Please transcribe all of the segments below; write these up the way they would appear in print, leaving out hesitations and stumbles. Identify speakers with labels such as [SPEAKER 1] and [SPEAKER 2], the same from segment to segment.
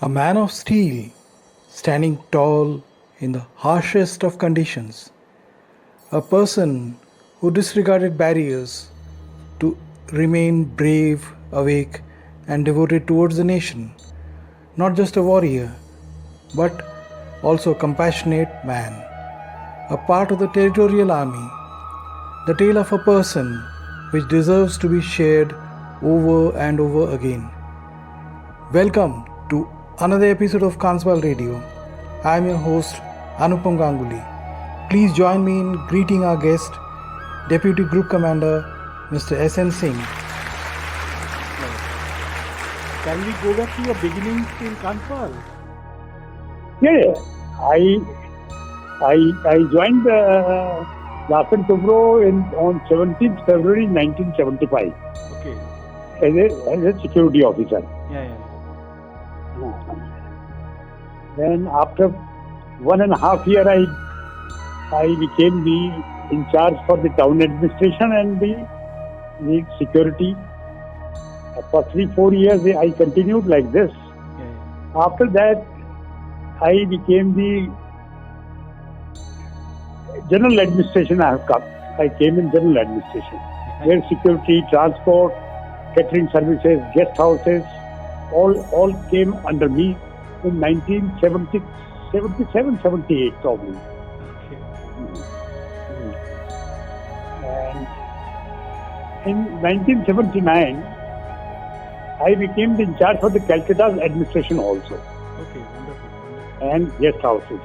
[SPEAKER 1] A man of steel, standing tall in the harshest of conditions. A person who disregarded barriers to remain brave, awake, and devoted towards the nation. Not just a warrior, but also a compassionate man. A part of the territorial army. The tale of a person which deserves to be shared over and over again. Welcome to another episode of Kansbal Radio. I am your host Anupam Ganguly. Please join me in greeting our guest, Deputy Group Commander Mr. S.N. Singh.
[SPEAKER 2] Can we go back to your beginnings in Kansbal?
[SPEAKER 3] Yeah. I joined Larsen Toubro on 17th February 1975
[SPEAKER 2] Okay.
[SPEAKER 3] as a security officer.
[SPEAKER 2] Yeah.
[SPEAKER 3] Then after 1.5 years, I became in charge for the town administration and the security. For 3-4 years, I continued like this.
[SPEAKER 2] Yeah.
[SPEAKER 3] After that, I became the general administration. I came in general administration, where security, transport, catering services, guest houses, all came under me in 1977, 78 probably.
[SPEAKER 2] Okay.
[SPEAKER 3] And in 1979, I became in charge for the Calcutta's administration also,
[SPEAKER 2] Okay. Wonderful.
[SPEAKER 3] and guest houses.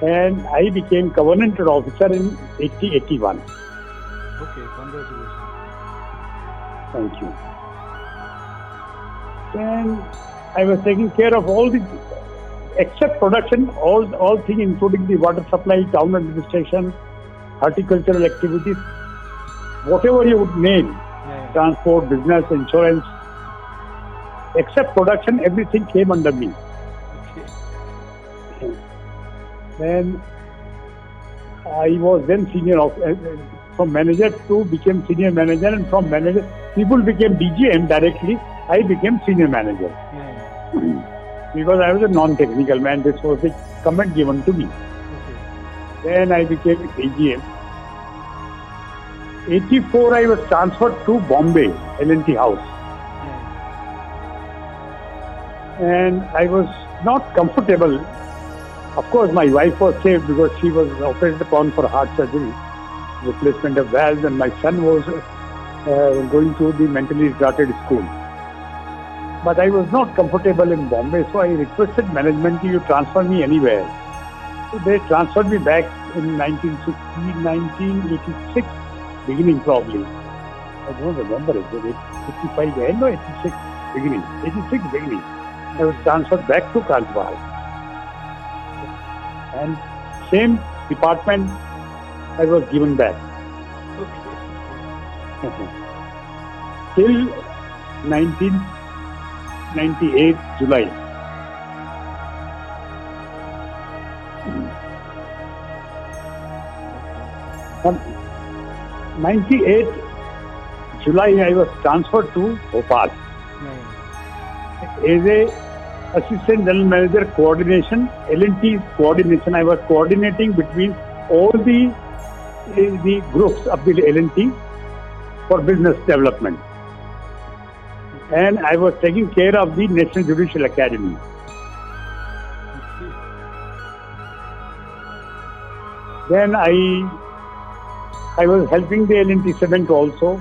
[SPEAKER 3] And I became covenanted officer in 80-81.
[SPEAKER 2] Okay. Congratulations.
[SPEAKER 3] Thank you. Then I was taking care of all the, except production, all things including the water supply, town administration, horticultural activities, whatever you would name,
[SPEAKER 2] Yeah.
[SPEAKER 3] transport, business, insurance, except production, everything came under me.
[SPEAKER 2] Okay.
[SPEAKER 3] Then I was then from manager to became senior manager, and from manager, people became DGM directly. I became senior manager
[SPEAKER 2] Yeah.
[SPEAKER 3] because I was a non-technical man. This was the comment given to me.
[SPEAKER 2] Okay.
[SPEAKER 3] Then I became AGM. 84, I was transferred to Bombay, L&T House.
[SPEAKER 2] Yeah.
[SPEAKER 3] And I was not comfortable. Of course, my wife was saved because she was operated upon for heart surgery, replacement of valves, and my son was going to the mentally retarded school. But I was not comfortable in Bombay, so I requested management to transfer me anywhere. So they transferred me back in 1986, beginning probably. I don't remember it. 85 end or 86 beginning. 86 beginning. I was transferred back to Kansbal. And same department I was given back.
[SPEAKER 2] Okay.
[SPEAKER 3] Till 1998 July. On 98 July, I was transferred to Bhopal
[SPEAKER 2] Yeah.
[SPEAKER 3] as a assistant general manager coordination, L&T coordination. I was coordinating between all the groups of the L&T for business development. And I was taking care of the National Judicial Academy.
[SPEAKER 2] Okay.
[SPEAKER 3] Then I was helping the L&T Cement also.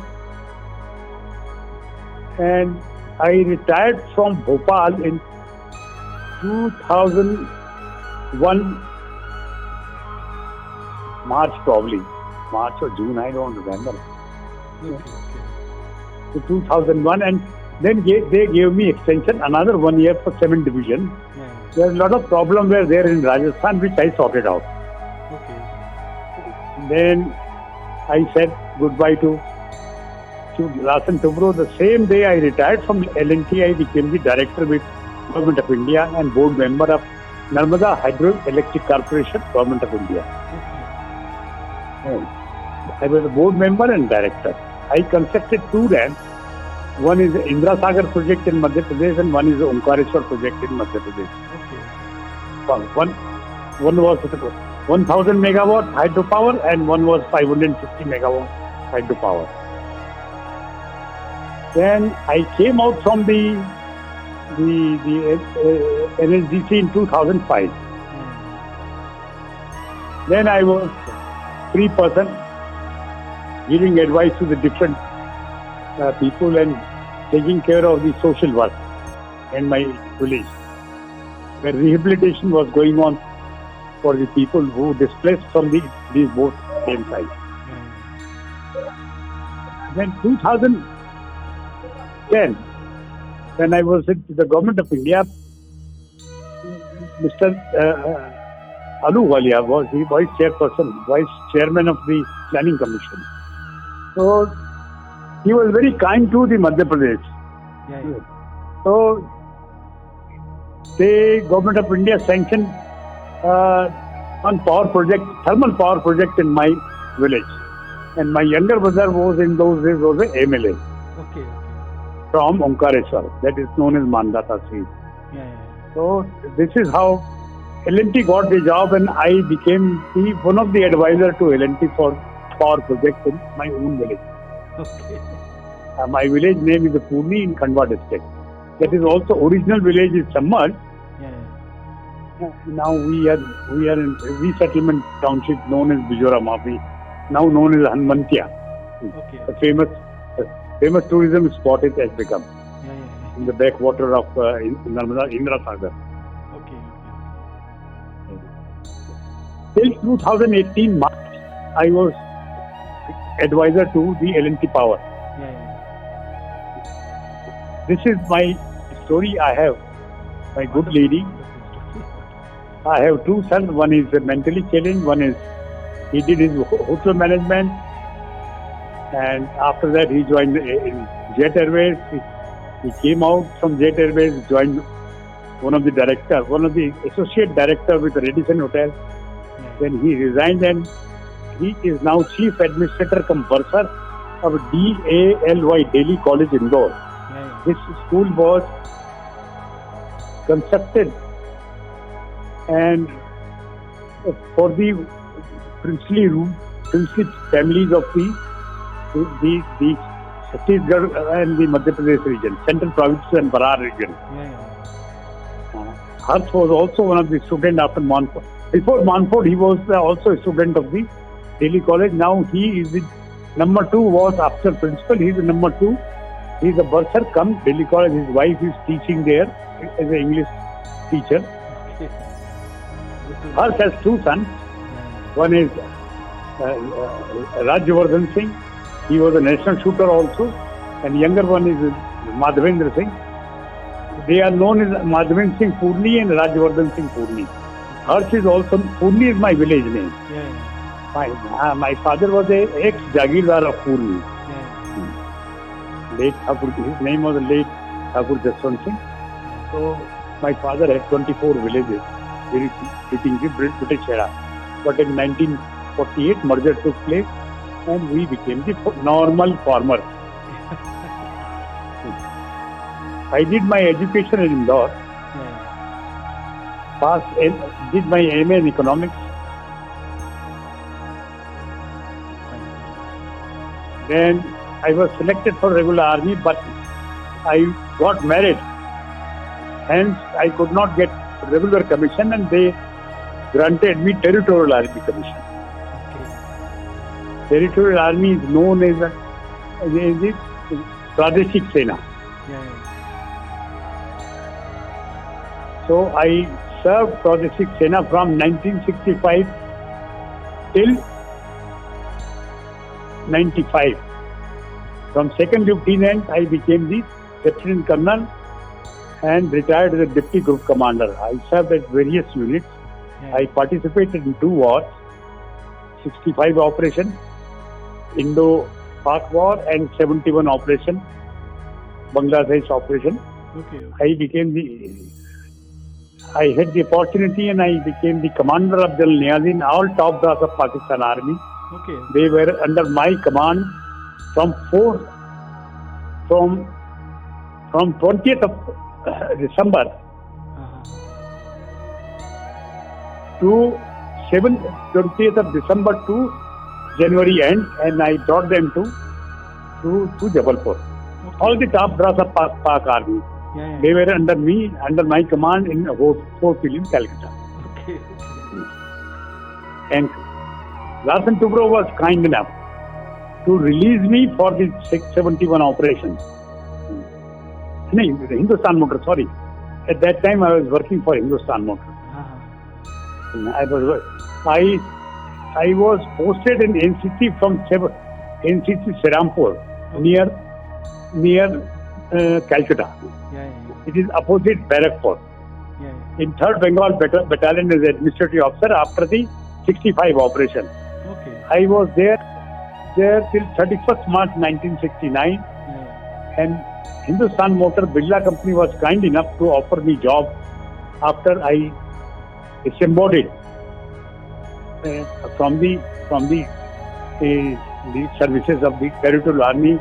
[SPEAKER 3] And I retired from Bhopal in 2001 March probably. March or June, I don't remember.
[SPEAKER 2] Okay.
[SPEAKER 3] To 2001, and then they gave me extension another 1 year for cement division.
[SPEAKER 2] Yeah.
[SPEAKER 3] There's a lot of problems were there in Rajasthan, which I sorted out.
[SPEAKER 2] Okay.
[SPEAKER 3] Then I said goodbye to Larsen Toubro. The same day I retired from L&T, I became the director with Government of India and board member of Narmada Hydroelectric Corporation, Government of India.
[SPEAKER 2] Okay.
[SPEAKER 3] I was a board member and director. I constructed 2 dams One is the Indra Sagar project in Madhya Pradesh and one is the Omkareshwar project in Madhya Pradesh.
[SPEAKER 2] Okay.
[SPEAKER 3] One was 1000 megawatt hydropower and one was 550 megawatt hydropower. Then I came out from the NSDC in 2005. Then I was free person giving advice to the different people and taking care of the social work in my village, where rehabilitation was going on for the people who displaced from these both same sites. Then 2010, when I was with the government of India, Mr. Alu Walia was the vice chairman of the planning commission. So he was very kind to the Madhya Pradesh. So the government of India sanctioned one thermal power project in my village. And my younger brother was in those days was a MLA from Omkareshwar, that is known as Mandata Singh. So this is how L&T got the job, and I became one of the advisors to L&T for power project in my own village. My village name is Purni in Khandwa district. That is also original village is Chammal. Now we are in resettlement township known as Bijora Mafi, now known as Hanmantia. A famous tourism spot it has become in the backwater of Indra Sagar. Till 2018 March, I was advisor to the L&T Power. This is my story. I have my good lady. I have two sons. One is mentally challenged. One is he did his hotel management, and after that he joined in Jet Airways. He came out from Jet Airways, joined one of the associate director with the Radisson Hotel. Then he resigned and he is now chief administrator cum bursar of DALY Delhi College Indore. This school was constructed and for the princely families of the Chhattisgarh and the Madhya Pradesh region, Central Province and Barar region. Harsh was also one of the students after Manford. Before Manford, he was also a student of the Delhi College. Now he is the number 2 was after principal. He is the number 2. He is a bursar come Delhi College. His wife is teaching there as an English teacher. Harsh has 2 sons. One is Rajyavardhan Singh. He was a national shooter also. And younger one is Madhavendra Singh. They are known as Madhavendra Singh Purni and Rajyavardhan Singh Purni. Harsh is also, Purni is my village name. My father was a ex-Jagirdar of Purni. His name was late Thakur Jaswant Singh. So my father had 24 villages within the British era. But in 1948 merger took place and we became the normal farmers. I did my education in Indore. Did my MA in economics. Then I was selected for regular army, but I got married. Hence, I could not get regular commission, and they granted me territorial army commission. Territorial army is known as the Pradeshik Sena. So I served Pradeshik Sena from 1965 till 95. From second lieutenant, I became the lieutenant colonel and retired as a deputy group commander. I served at various units. I participated in 2 wars, 65 operation, Indo-Pak War, and 71 operation, Bangladesh operation. I had the opportunity and I became the commander of General Niazi in all top brass of Pakistan Army. They were under my command from from 20th of December to 20th of December to January end, and I brought them to Jabalpur.
[SPEAKER 2] Okay.
[SPEAKER 3] All the top brass of Pak Army.
[SPEAKER 2] Yeah.
[SPEAKER 3] They were under me, under my command in Fort William, Calcutta.
[SPEAKER 2] Okay.
[SPEAKER 3] And Larsen Toubro was kind enough to release me for the 671 operation. No, Hindustan Motor, sorry. At that time I was working for Hindustan Motor. I was posted in NCC from NCC Serampur, near Calcutta.
[SPEAKER 2] Yeah.
[SPEAKER 3] It is opposite Barakpur.
[SPEAKER 2] Yeah.
[SPEAKER 3] In 3rd Bengal Battalion as administrative officer after the 65 operation.
[SPEAKER 2] Okay.
[SPEAKER 3] I was there till 31st March 1969,
[SPEAKER 2] Yeah.
[SPEAKER 3] and Hindustan Motor Birla Company was kind enough to offer me job after I disembodied from the services of the Territorial Army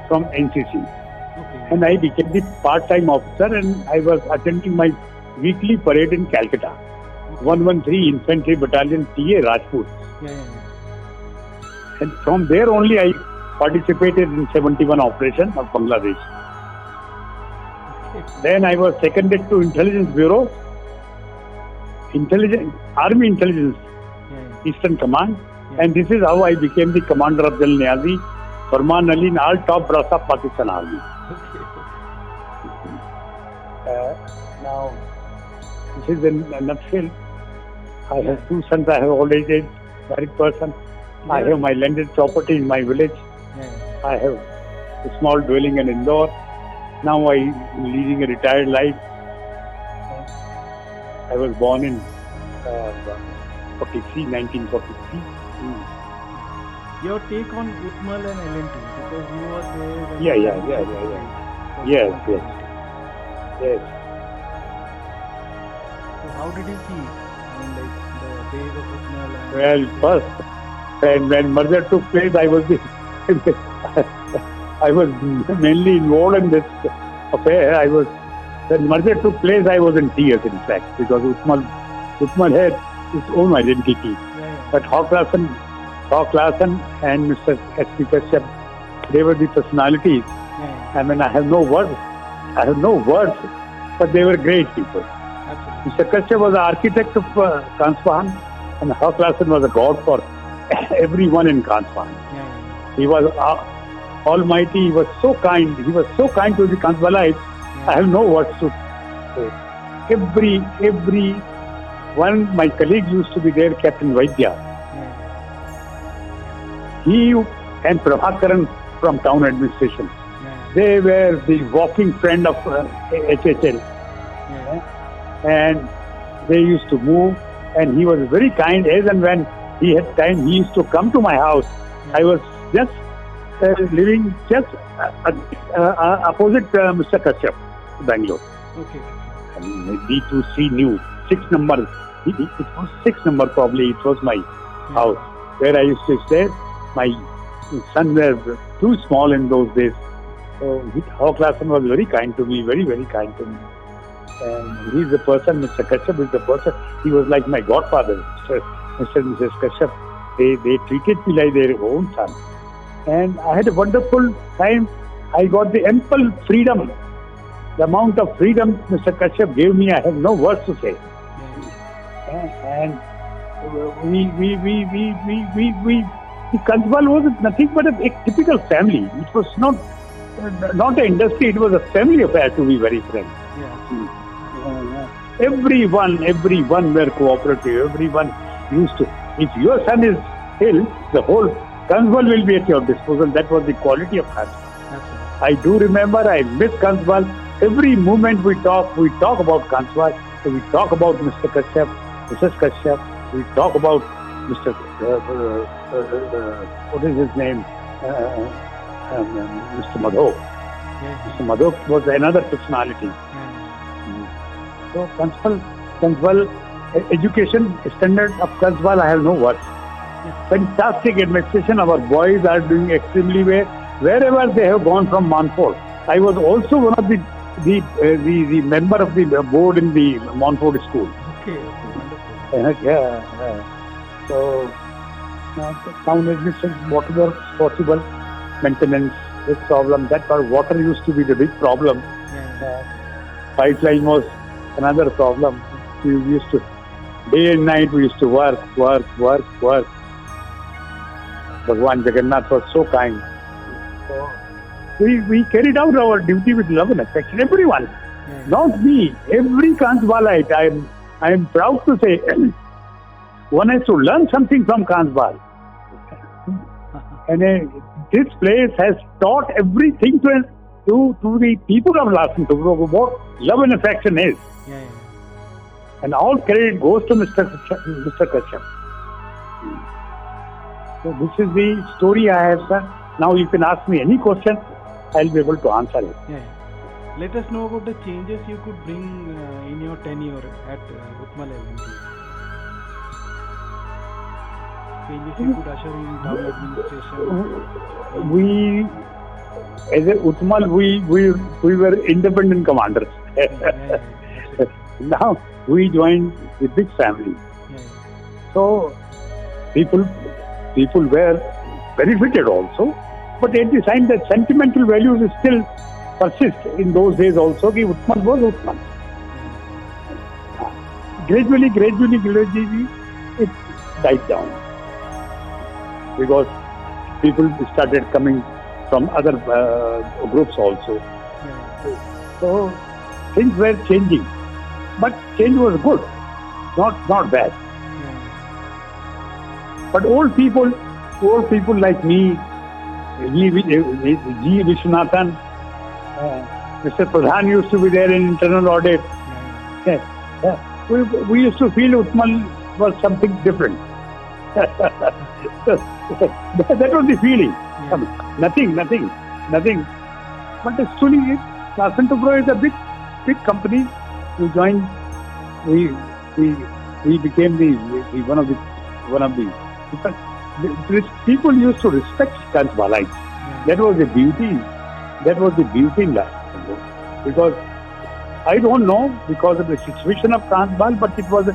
[SPEAKER 3] from NCC.
[SPEAKER 2] Okay.
[SPEAKER 3] And I became the part-time officer, and I was attending my weekly parade in Calcutta. 113 Infantry Battalion TA Rajput.
[SPEAKER 2] Yeah.
[SPEAKER 3] And from there only I participated in 71 operation of Bangladesh.
[SPEAKER 2] Okay.
[SPEAKER 3] Then I was seconded to Intelligence Bureau, Army Intelligence
[SPEAKER 2] Yeah.
[SPEAKER 3] Eastern Command,
[SPEAKER 2] Yeah.
[SPEAKER 3] and this is how I became the commander of General Niazi, Farman Ali, and all top brass of Pakistan Army.
[SPEAKER 2] Okay.
[SPEAKER 3] Now, this is in a nutshell. I have 2 sons. I have old age married person. I have my landed property in my village.
[SPEAKER 2] Yeah.
[SPEAKER 3] I have a small dwelling in Indore. Now I am leading a retired life. I was born in 1943.
[SPEAKER 2] Your take on Utmal and L&T, because you were there. when-
[SPEAKER 3] Yeah. Yes. Yes.
[SPEAKER 2] So how did you see, the days of Utmal and...
[SPEAKER 3] Well, first, when merger took place, I was mainly involved in this affair. When merger took place, I was in tears, in fact, because Utmal had its own identity.
[SPEAKER 2] Yeah.
[SPEAKER 3] But Hawk Larsen and Mr. S.P. Kashyap, they were the personalities.
[SPEAKER 2] Yeah.
[SPEAKER 3] I mean, I have no words, but they were great people.
[SPEAKER 2] Absolutely.
[SPEAKER 3] Mr. Kashyap was the architect of Kanspahan, and Hawk Larsen was a god for everyone in Kanspahan.
[SPEAKER 2] Yeah.
[SPEAKER 3] He was almighty. He was so kind. He was so kind to the Kansbalites. I have no words to say. Every one, my colleague used to be there, Captain Vaidya.
[SPEAKER 2] Yeah.
[SPEAKER 3] He and Prabhakaran from town administration.
[SPEAKER 2] Yeah.
[SPEAKER 3] They were the walking friend of HHL.
[SPEAKER 2] Yeah.
[SPEAKER 3] And they used to move, and he was very kind. As and when he had time, he used to come to my house. I was just living just opposite Mr. Kashyap, Bangalore.
[SPEAKER 2] Okay.
[SPEAKER 3] And D2C new 6 number. It was 6 number probably. It was my house where I used to stay. My son were too small in those days. So Hawk Larsen was very kind to me, very, very kind to me. And he's the person, Mr. Kashyap is the person. He was like my godfather, Mr. and Mrs. Kashyap. They treated me like their own son. And I had a wonderful time. I got the ample freedom. The amount of freedom Mr. Kashyap gave me, I have no words to say. And the Kansbal was nothing but a typical family. It was not an industry, it was a family affair, to be very frank. Everyone were cooperative. Everyone used to. If your son is ill, the whole Kansbal will be at your disposal. That was the quality of Kansbal. I do remember, I miss Kansbal. Every moment we talk about Kansbal. We talk about Mr. Kashyap, Mrs. Kashyap. We talk about Mr. What is his name? Mr. Madhok. Mr. Madhok was another personality. So Kansbal education standard of Kansbal, I have no words. Fantastic administration. Our boys are doing extremely well. Wherever they have gone from Manpur, I was also one of the member of the board in the Montfort School.
[SPEAKER 2] Okay, wonderful.
[SPEAKER 3] So, town administration, whatever possible, maintenance, this problem, that part, water used to be the big problem. Pipeline was another problem. We used to, day and night, we used to work. Bhagwan Jagannath was so kind. So, we carried out our duty with love and affection. Everyone, not me, every Kansbalite. I am proud to say, one has to learn something from Kansbal. And this place has taught everything to the people of Larsen to what love and affection is. And all credit goes to Mr. Kashyap. So this is the story I have, sir. Now you can ask me any question, I'll be able to answer it.
[SPEAKER 2] Let us know about the changes you could bring in your tenure at Utmal L&T. Changes you could usher in town administration.
[SPEAKER 3] We, as a Utmal, we were independent commanders. Now we joined the big family. So people were benefited also, but at the same time, the sentimental values still persist in those days also. Ki Utmal was Utmal. Gradually, it died down because people started coming from other groups also. So things were changing, but change was good, not bad. But old people like me, G. Vishwanathan, Mr. Pradhan used to be there in internal audit. We used to feel Utmal was something different. That was the feeling. Nothing. But actually, Larsen & Toubro is a big company. We joined. We became one of the. People used to respect Kansbalites. That was the beauty. That was the beauty in Larsen & Toubro. Because I don't know because of the situation of Kansbal, but it was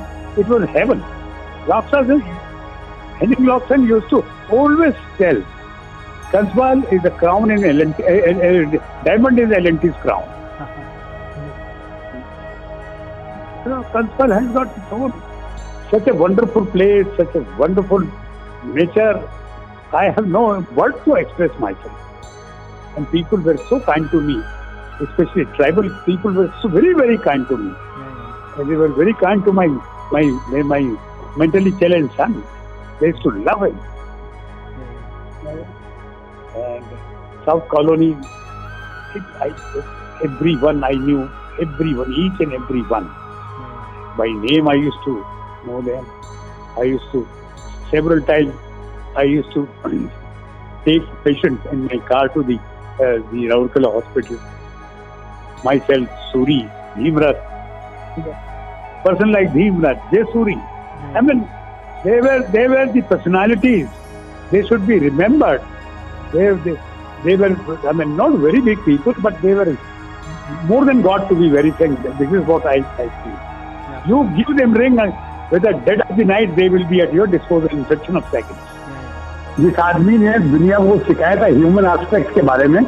[SPEAKER 3] heaven. Henning Lobson used to always tell, Kansbal is the crown in L&T, diamond is L&T's crown. Kansbal has got such a wonderful place, such a wonderful nature. I have no words to express myself. And people were so kind to me, especially tribal people were so very, very kind to me. And they were very kind to my mentally challenged son. They used to love him. And South Colony, everyone I knew, each and every one. By name I used to know them. Several times I used to take patients in my car to the Raurkela hospital. Myself, Suri, Bhimrat, person like Bhimrat, Jay Suri. I mean, they were the personalities. They should be remembered. They were, I mean, not very big people, but they were more than God, to be very frank. This is what I feel. You give them ring, whether dead of the night, they will be at your disposal in fraction of seconds.
[SPEAKER 4] जिस आदमी ने दुनिया को सिखाया था human aspect के बारे में,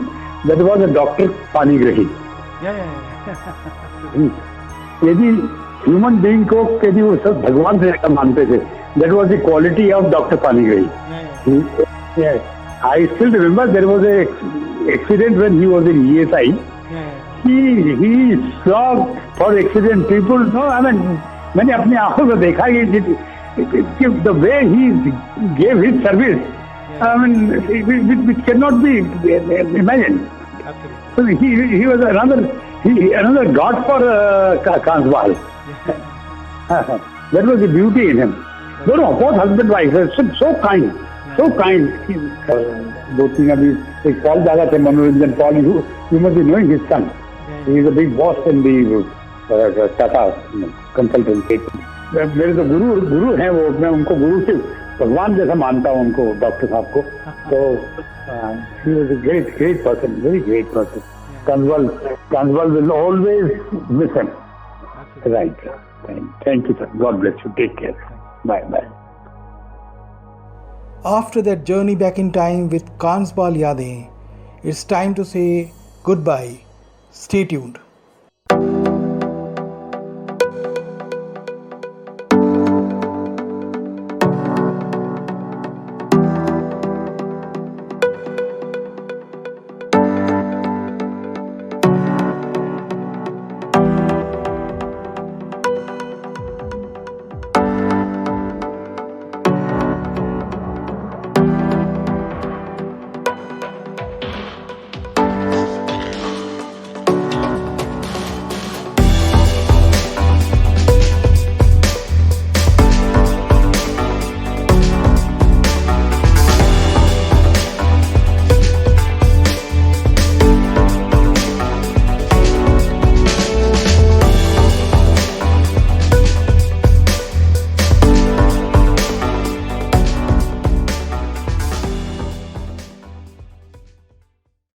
[SPEAKER 4] that was a doctor Panigrahi. यदि ह्यूमन बीइंग को यदि वो सब भगवान से ज्यादा मानते थे, that was the quality of doctor Panigrahi. I still remember there was a accident when he was in ESI. He saw for accident people. No, I mean, मैंने अपनी आंखों से देखा कि the way he gave his service, I mean, which cannot be imagined. So he was another god for Kansbal. That was the beauty in him. दोनों both husband wife so kind. So kind. दो तीन अभी एक Paul दादा थे, मनोरंजन Paul. You must be knowing his son. He is a big boss in the Tata consultancy. मेरे तो गुरु हैं वो. मैं उनको गुरु से भगवान जैसा मानता हूँ उनको, डॉक्टर साहब को. तो he was a great person, very great person. Kanswal will always miss him.
[SPEAKER 2] Absolutely.
[SPEAKER 4] Right. Thank you, sir. God bless you. Take care. Bye.
[SPEAKER 1] After that journey back in time with Kansbal Yadein, it's time to say goodbye. Stay tuned.